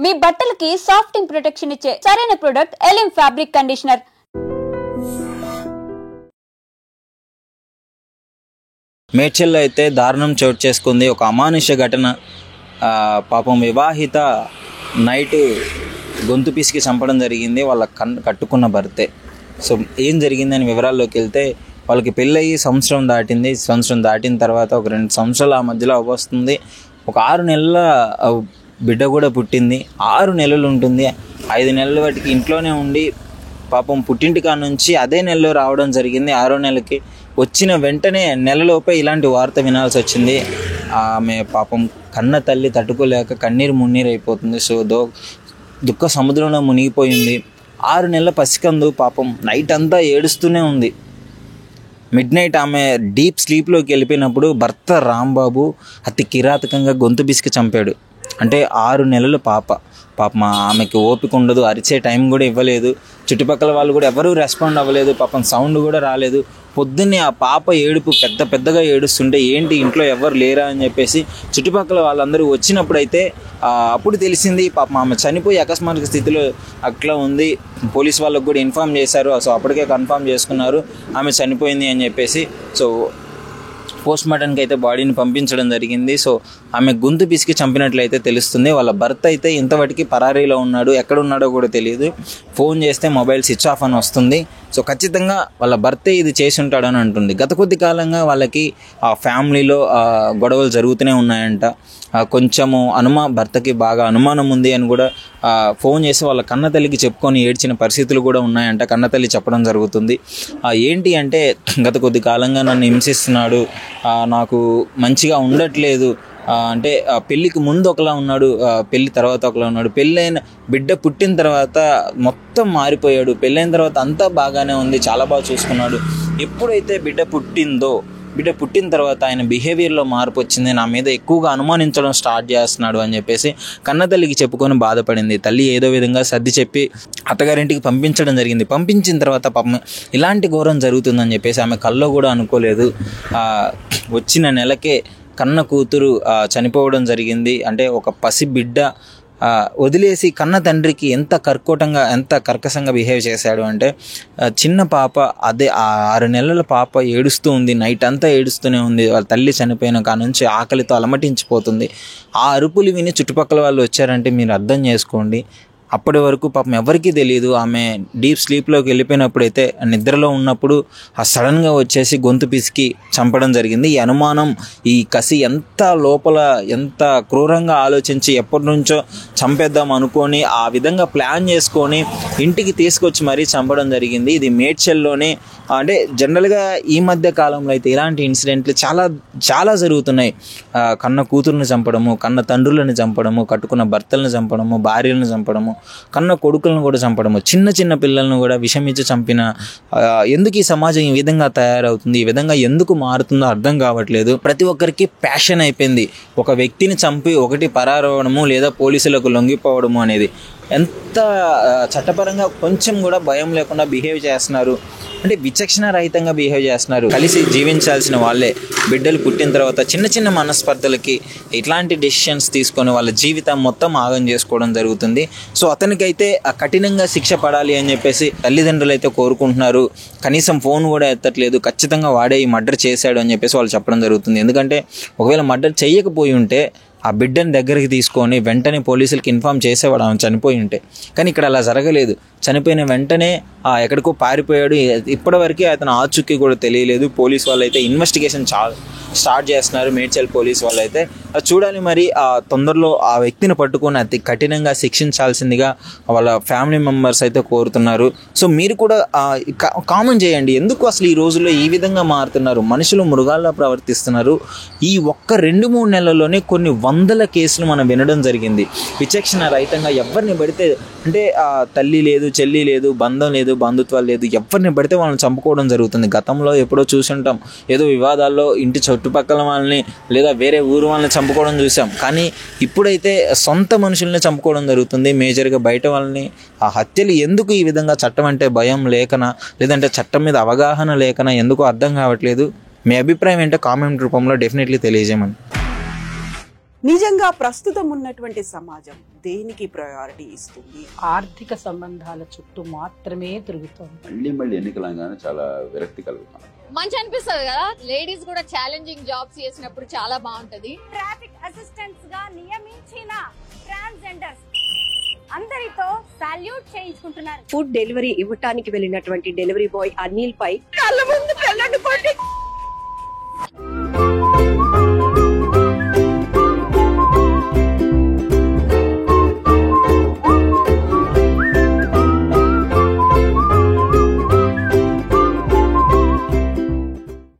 మీ బట్టలకి సాఫ్టింగ్ ప్రొటెక్షన్ ఇచ్చే సరైన ప్రొడక్ట్ ఎలిమ్ ఫ్యాబ్రిక్ కండిషనర్. మేడ్చల్లో అయితే దారుణం చోటు చేసుకుంది. ఒక అమానుష ఘటన. పాపం వివాహిత నైట్ గొంతు పిసికి చంపడం జరిగింది. వాళ్ళ కట్టుకున్న భర్తే. సో ఏం జరిగిందని వివరాల్లోకి వెళ్తే, వాళ్ళకి పెళ్ళయి సంవత్సరం దాటింది. సంవత్సరం దాటిన తర్వాత ఒక 2 సంవత్సరాలు ఆ మధ్యలో అవ్వస్తుంది. ఒక 6 నెలల బిడ్డ కూడా పుట్టింది. 6 నెలలు ఉంటుంది. 5 నెలల వాటికి ఇంట్లోనే ఉండి పాపం పుట్టింటి కాడ నుంచి అదే నెలలో రావడం జరిగింది. 6వ నెలకి వచ్చిన వెంటనే నెలలోపే ఇలాంటి వార్త వినాల్సి వచ్చింది. ఆమె పాపం కన్న తల్లి తట్టుకోలేక కన్నీరు మున్నీరు అయిపోతుంది. సో దుఃఖ సముద్రంలో మునిగిపోయింది. 6 నెలల పసికందు పాపం నైట్ అంతా ఏడుస్తూనే ఉంది. మిడ్నైట్ ఆమె డీప్ స్లీప్లోకి వెళ్ళిపోయినప్పుడు భర్త రాంబాబు అతి కిరాతకంగా గొంతు బిసికి చంపాడు. అంటే 6 నెలల పాపం ఆమెకి ఓపిక ఉండదు, అరిచే టైం కూడా ఇవ్వలేదు. చుట్టుపక్కల వాళ్ళు కూడా ఎవరూ రెస్పాండ్ అవ్వలేదు. పాపం సౌండ్ కూడా రాలేదు. పొద్దున్నే ఆ పాప ఏడుపు పెద్దగా ఏడుస్తుంటే ఏంటి ఇంట్లో ఎవరు లేరా అని చెప్పేసి చుట్టుపక్కల వాళ్ళందరూ వచ్చినప్పుడైతే అప్పుడు తెలిసింది పాపం ఆమె చనిపోయి అకస్మాత్తుగా స్థితిలో అట్లా ఉంది. పోలీస్ వాళ్ళకు కూడా ఇన్ఫామ్ చేశారు. సో అప్పటికే కన్ఫర్మ్ చేసుకున్నారు ఆమె చనిపోయింది అని చెప్పేసి. సో పోస్ట్ మార్టంకి అయితే బాడీని పంపించడం జరిగింది. సో ఆమె గొంతు పిసికి చంపినట్లయితే తెలుస్తుంది. వాళ్ళ భర్త అయితే ఇంతవరకు పరారీలో ఉన్నాడు. ఎక్కడున్నాడో కూడా తెలియదు. ఫోన్ చేస్తే మొబైల్ స్విచ్ ఆఫ్ అని వస్తుంది. సో ఖచ్చితంగా వాళ్ళ భర్తే ఇది చేసి ఉంటాడని అంటుంది. గత కొద్ది కాలంగా వాళ్ళకి ఆ ఫ్యామిలీలో గొడవలు జరుగుతూనే ఉన్నాయంట. కొంచెము భర్తకి బాగా అనుమానం ఉంది అని కూడా ఫోన్ చేసి వాళ్ళ కన్న తల్లికి చెప్పుకొని ఏడ్చిన పరిస్థితులు కూడా ఉన్నాయంట. కన్న తల్లి చెప్పడం జరుగుతుంది. ఏంటి అంటే, గత కొద్ది కాలంగా నన్ను హింసిస్తున్నాడు, నాకు మంచిగా ఉండట్లేదు. అంటే పెళ్ళికి ముందు ఒకలా ఉన్నాడు, పెళ్ళి తర్వాత ఒకలా ఉన్నాడు, పెళ్ళైన బిడ్డ పుట్టిన తర్వాత మొత్తం మారిపోయాడు, పెళ్ళైన తర్వాత అంతా బాగానే ఉంది, చాలా బాగా చూసుకున్నాడు. ఎప్పుడైతే బిడ్డ పుట్టిన తర్వాత ఆయన బిహేవియర్లో మార్పు వచ్చింది, నా మీద ఎక్కువగా అనుమానించడం స్టార్ట్ చేస్తున్నాడు అని చెప్పేసి కన్నతల్లికి చెప్పుకొని బాధపడింది. తల్లి ఏదో విధంగా సర్ది చెప్పి అత్తగారింటికి పంపించడం జరిగింది. పంపించిన తర్వాత పాపం ఇలాంటి ఘోరం జరుగుతుందని చెప్పేసి ఆమె కల్లో కూడా అనుకోలేదు. వచ్చిన నెలకే కన్న కూతురు చనిపోవడం జరిగింది. అంటే ఒక పసి బిడ్డ వదిలేసి కన్న తండ్రికి ఎంత కర్కశంగా బిహేవ్ చేశాడు అంటే, చిన్న పాప అదే 6 నెలల పాప ఏడుస్తూ ఉంది. నైట్ అంతా ఏడుస్తూనే ఉంది. వాళ్ళ తల్లి చనిపోయిన కాడ నుంచి ఆకలితో అలమటించిపోతుంది. ఆ అరుపులు విని చుట్టుపక్కల వాళ్ళు వచ్చారంటే మీరు అర్థం చేసుకోండి. అప్పటి వరకు పాపం ఎవరికీ తెలియదు. ఆమె డీప్ స్లీప్లోకి వెళ్ళిపోయినప్పుడైతే నిద్రలో ఉన్నప్పుడు సడన్గా వచ్చేసి గొంతు పిసికి చంపడం జరిగింది. ఈ అనుమానం, ఈ కసి ఎంత క్రూరంగా ఆలోచించి ఎప్పటి నుంచో చంపేద్దాం అనుకొని ఆ విధంగా ప్లాన్ చేసుకొని ఇంటికి తీసుకొచ్చి మరీ చంపడం జరిగింది. ఇది మేడ్చల్లోనే. అంటే జనరల్గా ఈ మధ్య కాలంలో అయితే ఇలాంటి ఇన్సిడెంట్లు చాలా జరుగుతున్నాయి. కన్న కూతుర్ని చంపడము, కన్న తండ్రులను చంపడము, కట్టుకున్న భర్తలను చంపడము, భార్యలను చంపడము, కన్న కొడుకులను కూడా చంపడము, చిన్న పిల్లలను కూడా విషమిచ్చి చంపిన. ఎందుకు ఈ సమాజం ఈ విధంగా తయారవుతుంది, ఈ విధంగా ఎందుకు మారుతుందో అర్థం కావట్లేదు. ప్రతి ఒక్కరికి ప్యాషన్ అయిపోయింది. ఒక వ్యక్తిని చంపి ఒకటి పరారవడము లేదా పోలీసులకు లొంగిపోవడము అనేది. ఎంత చట్టపరంగా కొంచెం కూడా భయం లేకుండా బిహేవ్ చేస్తున్నారు. అంటే విచక్షణ రహితంగా బిహేవ్ చేస్తున్నారు. కలిసి జీవించాల్సిన వాళ్ళే బిడ్డలు పుట్టిన తర్వాత చిన్న మనస్పర్ధలకి ఇట్లాంటి డెసిషన్స్ తీసుకొని వాళ్ళ జీవితం మొత్తం ఆగం చేసుకోవడం జరుగుతుంది. సో అతనికైతే కఠినంగా శిక్ష పడాలి అని చెప్పేసి తల్లిదండ్రులు అయితే కోరుకుంటున్నారు. కనీసం ఫోన్ కూడా ఎత్తట్లేదు. ఖచ్చితంగా వాడే ఈ మర్డర్ చేశాడు అని చెప్పేసి వాళ్ళు చెప్పడం జరుగుతుంది. ఎందుకంటే ఒకవేళ మర్డర్ చేయకపోయి ఉంటే ఆ బిడ్డని దగ్గరికి తీసుకొని వెంటనే పోలీసులకి ఇన్ఫామ్ చేసేవాడు ఆమె చనిపోయి ఉంటే. కానీ ఇక్కడ అలా జరగలేదు. చనిపోయిన వెంటనే ఎక్కడికో పారిపోయాడు. ఇప్పటివరకు అతను ఆచూకీ కూడా తెలియలేదు. పోలీస్ వాళ్ళు అయితే ఇన్వెస్టిగేషన్ స్టార్ట్ చేస్తున్నారు. మేడ్చల్ పోలీస్ వాళ్ళు అయితే చూడాలి. మరి తొందరలో ఆ వ్యక్తిని పట్టుకొని అతి కఠినంగా శిక్షించాల్సిందిగా వాళ్ళ ఫ్యామిలీ మెంబర్స్ అయితే కోరుతున్నారు. సో మీరు కూడా కామెంట్ చేయండి, ఎందుకు అసలు ఈ రోజుల్లో ఈ విధంగా మారుతున్నారు, మనుషులు మృగాల్లా ప్రవర్తిస్తున్నారు. ఈ ఒక్క 2-3 నెలల్లోనే కొన్ని 100 కేసులు మనం వినడం జరిగింది. విచక్షణ రహితంగా ఎవరిని పడితే, అంటే తల్లి లేదు, చెల్లి లేదు, బంధం లేదు, బంధుత్వాలు లేదు, ఎవరిని పడితే వాళ్ళని చంపుకోవడం జరుగుతుంది. గతంలో ఎప్పుడో చూసుంటాం, ఏదో వివాదాల్లో ఇంటి చుట్టుపక్కల వాళ్ళని లేదా వేరే ఊరు వాళ్ళని చంపుకోవడం చూసాం. కానీ ఇప్పుడైతే సొంత మనుషుల్ని చంపుకోవడం జరుగుతుంది. మేజర్గా బయట వాళ్ళని. ఆ హత్యలు ఎందుకు ఈ విధంగా? చట్టం అంటే భయం లేకనా, లేదంటే చట్టం మీద అవగాహన లేకనా, ఎందుకో అర్థం కావట్లేదు. మీ అభిప్రాయం ఏంటో కామెంట్ రూపంలో డెఫినెట్లీ తెలియజేయమని. నిజంగా ప్రస్తుతం ఉన్నటువంటి సమాజం దేనికి ప్రయారిటీ ఇస్తుంది? ఆర్థిక సంబంధాల చుట్టూ మాత్రమే తిరుగుతోంది. మళ్ళీ ఎన్నికలంగానే చాలా విరక్తి కలుగుతాం. మంచి అనిపిస్తుంది కదా, లేడీస్ కూడా ఛాలెంజింగ్ జాబ్స్ చేసినప్పుడు చాలా బాగుంటది. ట్రాఫిక్ అసిస్టెంట్స్ గా నియమించిన ట్రాన్స్జెండర్స్ అందరితో సాల్యూట్ చేయించుకుంటున్నారు. ఫుడ్ డెలివరీ ఇవ్వటానికి వెళ్ళినటువంటి డెలివరీ బాయ్ అనిల్ పై కళ్ళ ముందు పెళ్ళండి.